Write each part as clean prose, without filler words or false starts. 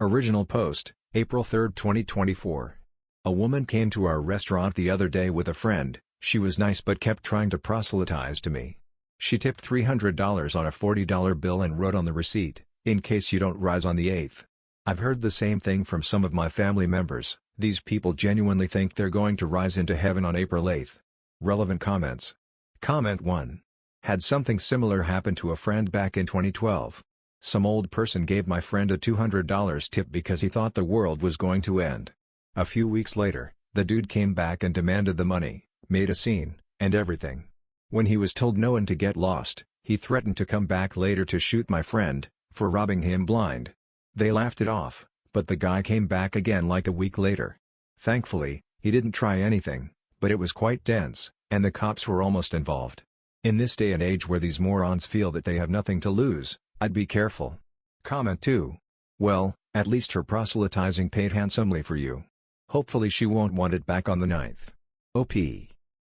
Original post, April 3, 2024. A woman came to our restaurant the other day with a friend. She was nice but kept trying to proselytize to me. She tipped $300 on a $40 bill and wrote on the receipt, "In case you don't rise on the 8th. I've heard the same thing from some of my family members. These people genuinely think they're going to rise into heaven on April 8th. Relevant comments. Comment 1. Had something similar happen to a friend back in 2012. Some old person gave my friend a $200 tip because he thought the world was going to end. A few weeks later, the dude came back and demanded the money, made a scene, and everything. When he was told no and to get lost, he threatened to come back later to shoot my friend, for robbing him blind. They laughed it off, but the guy came back again like a week later. Thankfully, he didn't try anything, but it was quite dense, and the cops were almost involved. In this day and age where these morons feel that they have nothing to lose, I'd be careful." Comment 2. Well, at least her proselytizing paid handsomely for you. Hopefully she won't want it back on the 9th. OP.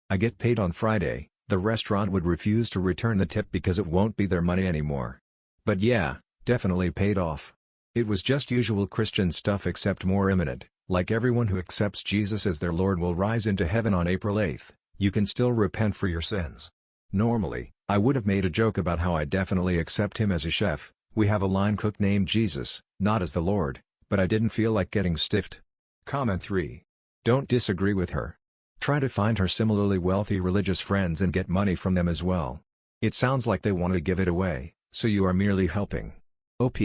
I get paid on Friday. The restaurant would refuse to return the tip because it won't be their money anymore. But yeah, definitely paid off. It was just usual Christian stuff except more imminent, like everyone who accepts Jesus as their Lord will rise into heaven on April 8th. You can still repent for your sins. Normally, I would have made a joke about how I definitely accept him as a chef. We have a line cook named Jesus, not as the Lord, but I didn't feel like getting stiffed. Comment 3. Don't disagree with her. Try to find her similarly wealthy religious friends and get money from them as well. It sounds like they want to give it away, so you are merely helping. OP.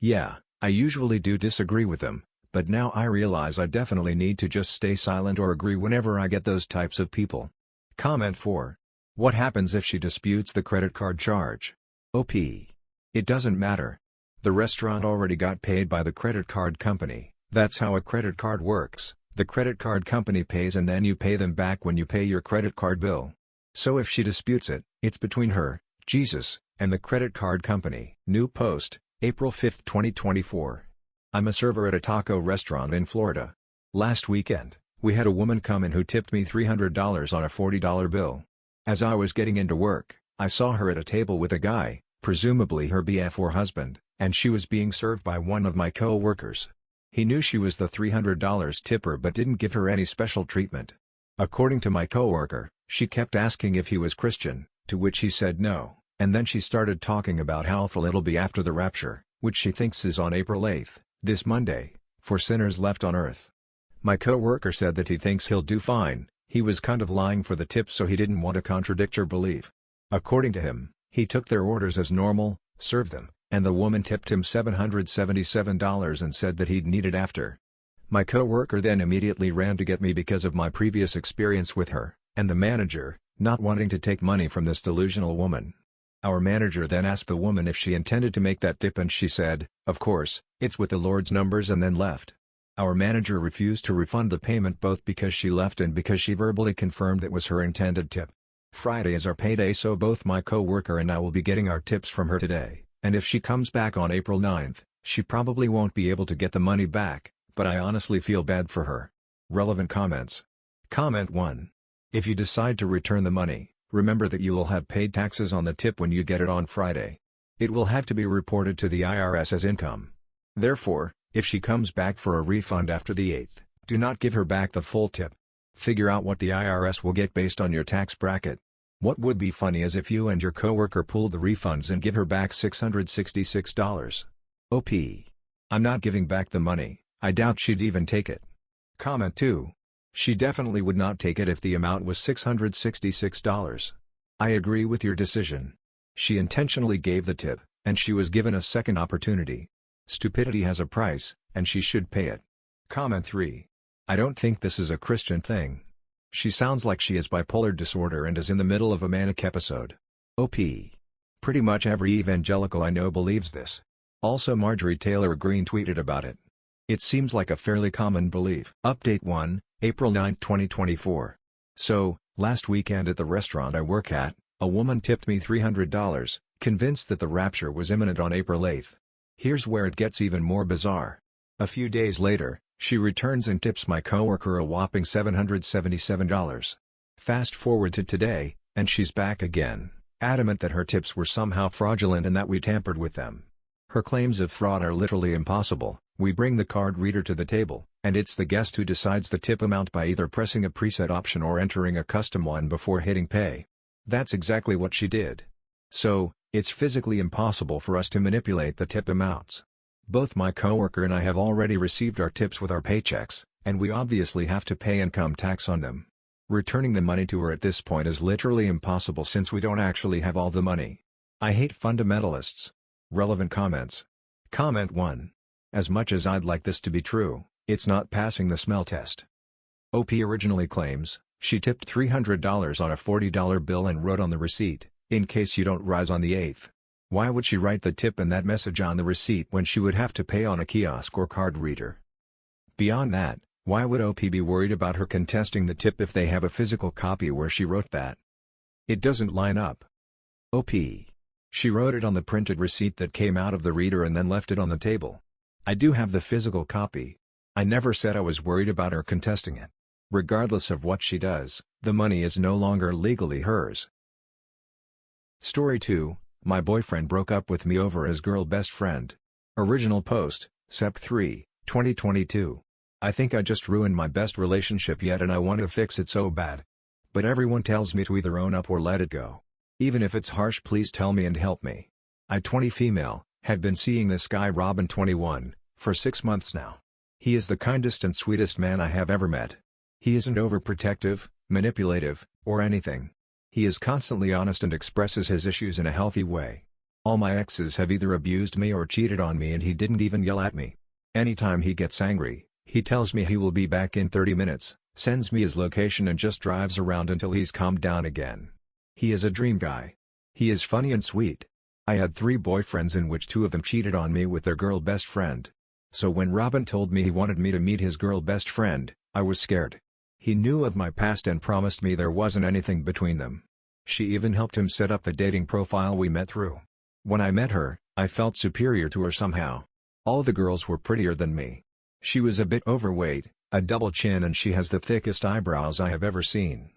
Yeah, I usually do disagree with them, but now I realize I definitely need to just stay silent or agree whenever I get those types of people. Comment 4. What happens if she disputes the credit card charge? OP. It doesn't matter. The restaurant already got paid by the credit card company. That's how a credit card works. The credit card company pays and then you pay them back when you pay your credit card bill. So if she disputes it, it's between her, Jesus, and the credit card company. New post, April 5, 2024. I'm a server at a taco restaurant in Florida. Last weekend, we had a woman come in who tipped me $300 on a $40 bill. As I was getting into work, I saw her at a table with a guy, presumably her BF or husband, and she was being served by one of my co-workers. He knew she was the $300 tipper but didn't give her any special treatment. According to my co-worker, she kept asking if he was Christian, to which he said no, and then she started talking about how awful it'll be after the rapture, which she thinks is on April 8th, this Monday, for sinners left on earth. My co-worker said that he thinks he'll do fine. He was kind of lying for the tip so he didn't want to contradict her belief. According to him, he took their orders as normal, served them, and the woman tipped him $777 and said that he'd need it after. My co-worker then immediately ran to get me because of my previous experience with her, and the manager, not wanting to take money from this delusional woman. Our manager then asked the woman if she intended to make that tip and she said, "Of course, it's with the Lord's numbers," and then left. Our manager refused to refund the payment both because she left and because she verbally confirmed it was her intended tip. Friday is our payday, so both my co-worker and I will be getting our tips from her today, and if she comes back on April 9th, she probably won't be able to get the money back, but I honestly feel bad for her. Relevant comments. Comment 1. If you decide to return the money, remember that you will have paid taxes on the tip when you get it on Friday. It will have to be reported to the IRS as income. Therefore, if she comes back for a refund after the 8th, do not give her back the full tip. Figure out what the IRS will get based on your tax bracket. What would be funny is if you and your coworker pooled the refunds and give her back $666. OP. I'm not giving back the money. I doubt she'd even take it. Comment 2. She definitely would not take it if the amount was $666. I agree with your decision. She intentionally gave the tip, and she was given a second opportunity. Stupidity has a price, and she should pay it. Comment 3. I don't think this is a Christian thing. She sounds like she has bipolar disorder and is in the middle of a manic episode. OP. Pretty much every evangelical I know believes this. Also Marjorie Taylor Greene tweeted about it. It seems like a fairly common belief. Update 1, April 9, 2024. So, last weekend at the restaurant I work at, a woman tipped me $300, convinced that the rapture was imminent on April 8th. Here's where it gets even more bizarre. A few days later, she returns and tips my coworker a whopping $777. Fast forward to today, and she's back again, adamant that her tips were somehow fraudulent and that we tampered with them. Her claims of fraud are literally impossible, We bring the card reader to the table, and it's the guest who decides the tip amount by either pressing a preset option or entering a custom one before hitting pay. That's exactly what she did. So, it's physically impossible for us to manipulate the tip amounts. Both my coworker and I have already received our tips with our paychecks, and we obviously have to pay income tax on them. Returning the money to her at this point is literally impossible since we don't actually have all the money. I hate fundamentalists. Relevant comments. Comment 1. As much as I'd like this to be true, it's not passing the smell test. OP originally claims, she tipped $300 on a $40 bill and wrote on the receipt, "In case you don't rise on the 8th. Why would she write the tip and that message on the receipt when she would have to pay on a kiosk or card reader? Beyond that, why would OP be worried about her contesting the tip if they have a physical copy where she wrote that? It doesn't line up. OP. She wrote it on the printed receipt that came out of the reader and then left it on the table. I do have the physical copy. I never said I was worried about her contesting it. Regardless of what she does, the money is no longer legally hers." Story 2, my boyfriend broke up with me over his girl best friend. Original post, Sep 3, 2022. I think I just ruined my best relationship yet and I want to fix it so bad. But everyone tells me to either own up or let it go. Even if it's harsh, please tell me and help me. I 20 female, have been seeing this guy Robin 21, for 6 months now. He is the kindest and sweetest man I have ever met. He isn't overprotective, manipulative, or anything. He is constantly honest and expresses his issues in a healthy way. All my exes have either abused me or cheated on me and he didn't even yell at me. Anytime he gets angry, he tells me he will be back in 30 minutes, sends me his location and just drives around until he's calmed down again. He is a dream guy. He is funny and sweet. I had 3 boyfriends in which 2 of them cheated on me with their girl best friend. So when Robin told me he wanted me to meet his girl best friend, I was scared. He knew of my past and promised me there wasn't anything between them. She even helped him set up the dating profile we met through. When I met her, I felt superior to her somehow. All the girls were prettier than me. She was a bit overweight, a double chin, and she has the thickest eyebrows I have ever seen.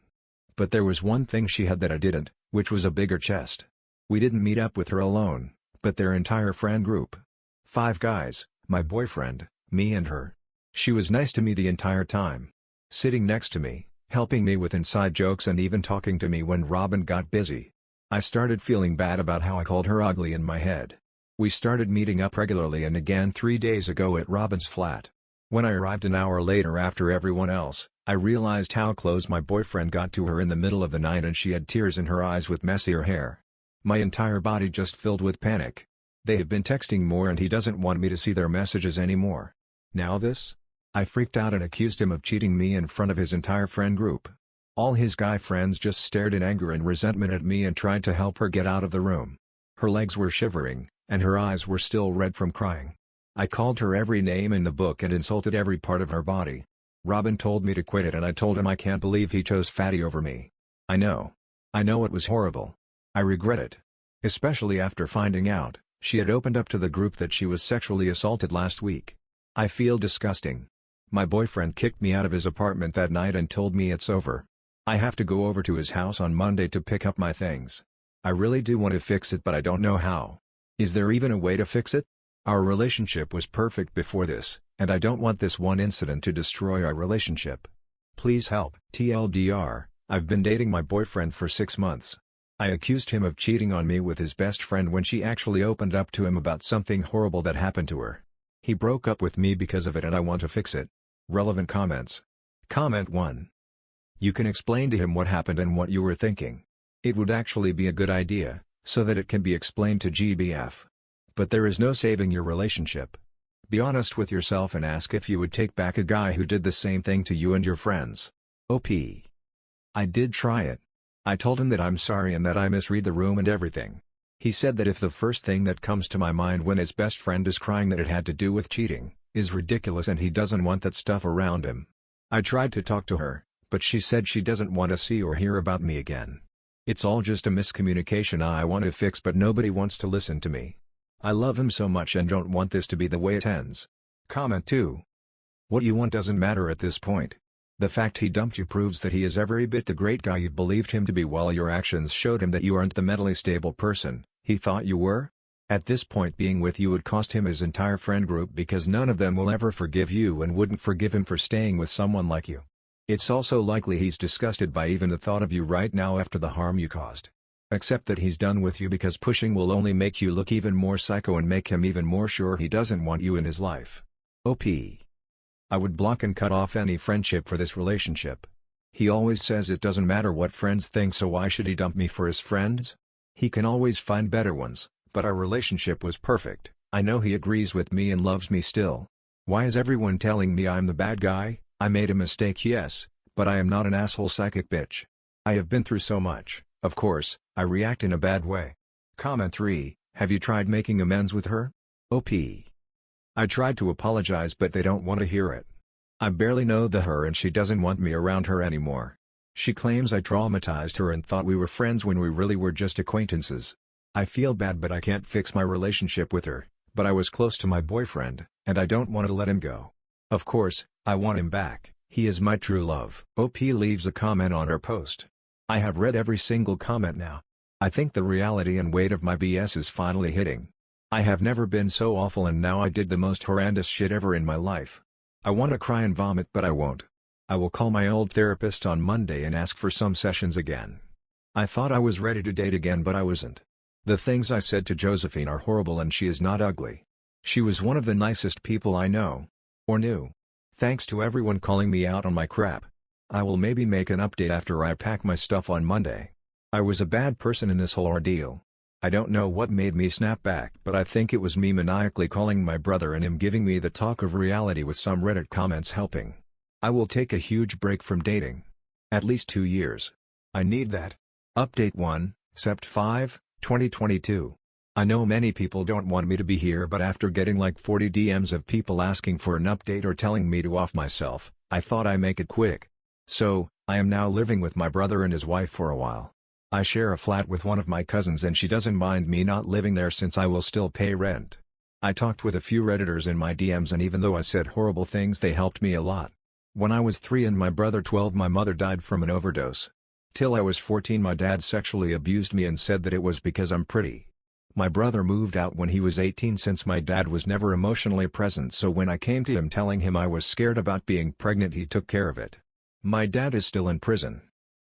But there was one thing she had that I didn't, which was a bigger chest. We didn't meet up with her alone, but their entire friend group. 5 guys, my boyfriend, me and her. She was nice to me the entire time. Sitting next to me, helping me with inside jokes and even talking to me when Robin got busy. I started feeling bad about how I called her ugly in my head. We started meeting up regularly and again 3 days ago at Robin's flat. When I arrived an hour later after everyone else, I realized how close my boyfriend got to her in the middle of the night and she had tears in her eyes with messier hair. My entire body just filled with panic. They have been texting more and he doesn't want me to see their messages anymore. Now this? I freaked out and accused him of cheating me in front of his entire friend group. All his guy friends just stared in anger and resentment at me and tried to help her get out of the room. Her legs were shivering, and her eyes were still red from crying. I called her every name in the book and insulted every part of her body. Robin told me to quit it and I told him I can't believe he chose Fatty over me. I know it was horrible. I regret it. Especially after finding out, she had opened up to the group that she was sexually assaulted last week. I feel disgusting. My boyfriend kicked me out of his apartment that night and told me it's over. I have to go over to his house on Monday to pick up my things. I really do want to fix it but I don't know how. Is there even a way to fix it? Our relationship was perfect before this, and I don't want this one incident to destroy our relationship. Please help. TLDR, I've been dating my boyfriend for 6 months. I accused him of cheating on me with his best friend when she actually opened up to him about something horrible that happened to her. He broke up with me because of it and I want to fix it. Relevant comments. Comment 1. You can explain to him what happened and what you were thinking. It would actually be a good idea, so that it can be explained to GBF. But there is no saving your relationship. Be honest with yourself and ask if you would take back a guy who did the same thing to you and your friends. OP. I did try it. I told him that I'm sorry and that I misread the room and everything. He said that if the first thing that comes to my mind when his best friend is crying that it had to do with cheating, is ridiculous and he doesn't want that stuff around him. I tried to talk to her, but she said she doesn't want to see or hear about me again. It's all just a miscommunication I want to fix but nobody wants to listen to me. I love him so much and don't want this to be the way it ends. Comment 2. What you want doesn't matter at this point. The fact he dumped you proves that he is every bit the great guy you believed him to be while your actions showed him that you aren't the mentally stable person he thought you were. At this point, being with you would cost him his entire friend group because none of them will ever forgive you and wouldn't forgive him for staying with someone like you. It's also likely he's disgusted by even the thought of you right now after the harm you caused. Accept that he's done with you because pushing will only make you look even more psycho and make him even more sure he doesn't want you in his life. OP. I would block and cut off any friendship for this relationship. He always says it doesn't matter what friends think, so why should he dump me for his friends? He can always find better ones, but our relationship was perfect. I know he agrees with me and loves me still. Why is everyone telling me I'm the bad guy? I made a mistake, yes, but I am not an asshole psychic bitch. I have been through so much. Of course, I react in a bad way. Comment 3, have you tried making amends with her? OP. I tried to apologize but they don't want to hear it. I barely know her and she doesn't want me around her anymore. She claims I traumatized her and thought we were friends when we really were just acquaintances. I feel bad but I can't fix my relationship with her, but I was close to my boyfriend, and I don't want to let him go. Of course, I want him back, he is my true love. OP leaves a comment on her post. I have read every single comment now. I think the reality and weight of my BS is finally hitting. I have never been so awful and now I did the most horrendous shit ever in my life. I want to cry and vomit but I won't. I will call my old therapist on Monday and ask for some sessions again. I thought I was ready to date again but I wasn't. The things I said to Josephine are horrible and she is not ugly. She was one of the nicest people I know. Or knew. Thanks to everyone calling me out on my crap. I will maybe make an update after I pack my stuff on Monday. I was a bad person in this whole ordeal. I don't know what made me snap back but I think it was me maniacally calling my brother and him giving me the talk of reality with some Reddit comments helping. I will take a huge break from dating. At least 2 years. I need that. Update 1, Sept 5, 2022. I know many people don't want me to be here but after getting like 40 DMs of people asking for an update or telling me to off myself, I thought I'd make it quick. So, I am now living with my brother and his wife for a while. I share a flat with one of my cousins and she doesn't mind me not living there since I will still pay rent. I talked with a few Redditors in my DMs and even though I said horrible things they helped me a lot. When I was 3 and my brother 12 my mother died from an overdose. Till I was 14 my dad sexually abused me and said that it was because I'm pretty. My brother moved out when he was 18 since my dad was never emotionally present, so when I came to him telling him I was scared about being pregnant he took care of it. My dad is still in prison.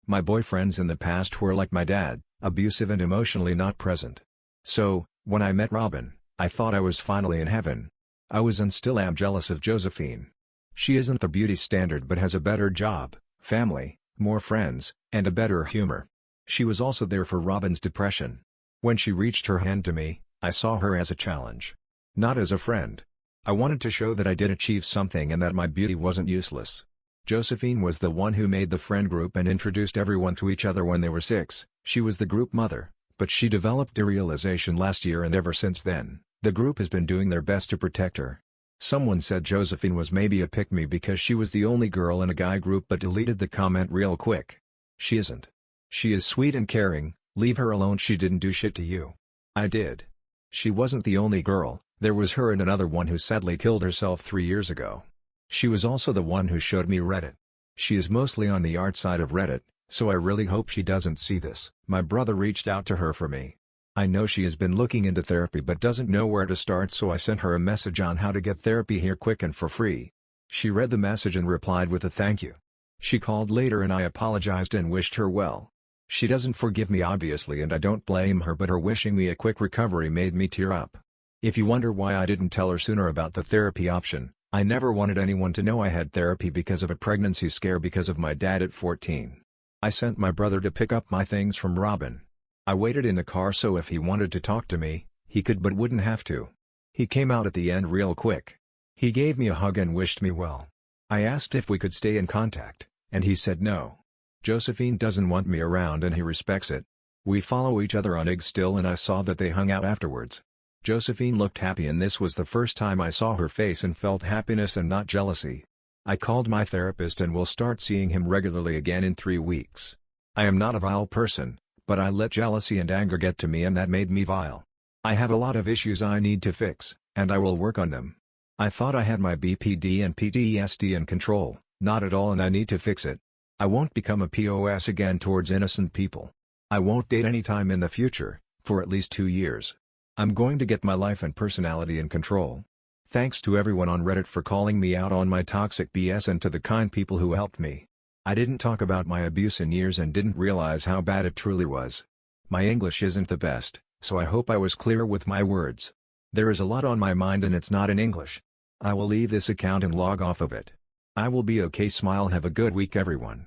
My boyfriends in the past were like my dad, abusive and emotionally not present. So, when I met Robin, I thought I was finally in heaven. I was and still am jealous of Josephine. She isn't the beauty standard but has a better job, family, more friends, and a better humor. She was also there for Robin's depression. When she reached her hand to me, I saw her as a challenge. Not as a friend. I wanted to show that I did achieve something and that my beauty wasn't useless. Josephine was the one who made the friend group and introduced everyone to each other when they were 6, she was the group mother, but she developed derealization last year and ever since then, the group has been doing their best to protect her. Someone said Josephine was maybe a pick-me because she was the only girl in a guy group but deleted the comment real quick. She isn't. She is sweet and caring, leave her alone, she didn't do shit to you. I did. She wasn't the only girl, there was her and another one who sadly killed herself 3 years ago. She was also the one who showed me Reddit. She is mostly on the art side of Reddit, so I really hope she doesn't see this. My brother reached out to her for me. I know she has been looking into therapy but doesn't know where to start, so I sent her a message on how to get therapy here quick and for free. She read the message and replied with a thank you. She called later and I apologized and wished her well. She doesn't forgive me obviously and I don't blame her, but her wishing me a quick recovery made me tear up. If you wonder why I didn't tell her sooner about the therapy option, I never wanted anyone to know I had therapy because of a pregnancy scare because of my dad at 14. I sent my brother to pick up my things from Robin. I waited in the car so if he wanted to talk to me, he could but wouldn't have to. He came out at the end real quick. He gave me a hug and wished me well. I asked if we could stay in contact, and he said no. Josephine doesn't want me around and he respects it. We follow each other on X still and I saw that they hung out afterwards. Josephine looked happy and this was the first time I saw her face and felt happiness and not jealousy. I called my therapist and will start seeing him regularly again in 3 weeks. I am not a vile person, but I let jealousy and anger get to me and that made me vile. I have a lot of issues I need to fix, and I will work on them. I thought I had my BPD and PTSD in control, not at all, and I need to fix it. I won't become a POS again towards innocent people. I won't date anytime in the future, for at least 2 years. I'm going to get my life and personality in control. Thanks to everyone on Reddit for calling me out on my toxic BS and to the kind people who helped me. I didn't talk about my abuse in years and didn't realize how bad it truly was. My English isn't the best, so I hope I was clear with my words. There is a lot on my mind and it's not in English. I will leave this account and log off of it. I will be okay. Smile. Have a good week everyone.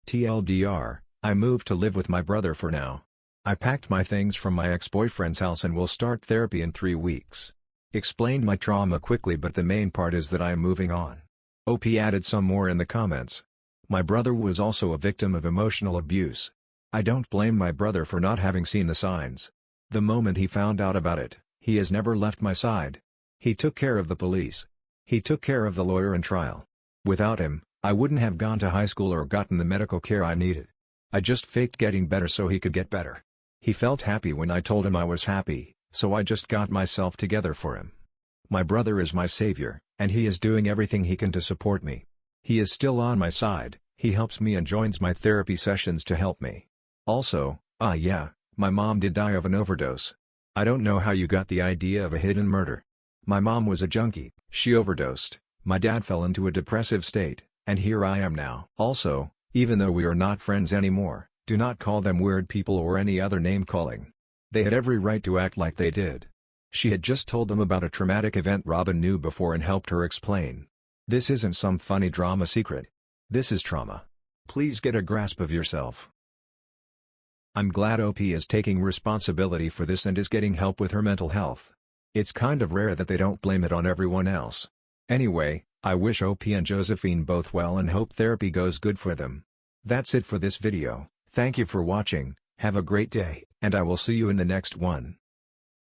TLDR, I moved to live with my brother for now. I packed my things from my ex-boyfriend's house and will start therapy in 3 weeks. Explained my trauma quickly, but the main part is that I am moving on. OP added some more in the comments. My brother was also a victim of emotional abuse. I don't blame my brother for not having seen the signs. The moment he found out about it, he has never left my side. He took care of the police. He took care of the lawyer and trial. Without him, I wouldn't have gone to high school or gotten the medical care I needed. I just faked getting better so he could get better. He felt happy when I told him I was happy, so I just got myself together for him. My brother is my savior, and he is doing everything he can to support me. He is still on my side, he helps me and joins my therapy sessions to help me. Also, yeah, my mom did die of an overdose. I don't know how you got the idea of a hidden murder. My mom was a junkie, she overdosed, my dad fell into a depressive state, and here I am now. Also, even though we are not friends anymore, do not call them weird people or any other name calling. They had every right to act like they did. She had just told them about a traumatic event Robin knew before and helped her explain. This isn't some funny drama secret. This is trauma. Please get a grasp of yourself. I'm glad OP is taking responsibility for this and is getting help with her mental health. It's kind of rare that they don't blame it on everyone else. Anyway, I wish OP and Josephine both well and hope therapy goes good for them. That's it for this video. Thank you for watching, have a great day, and I will see you in the next one.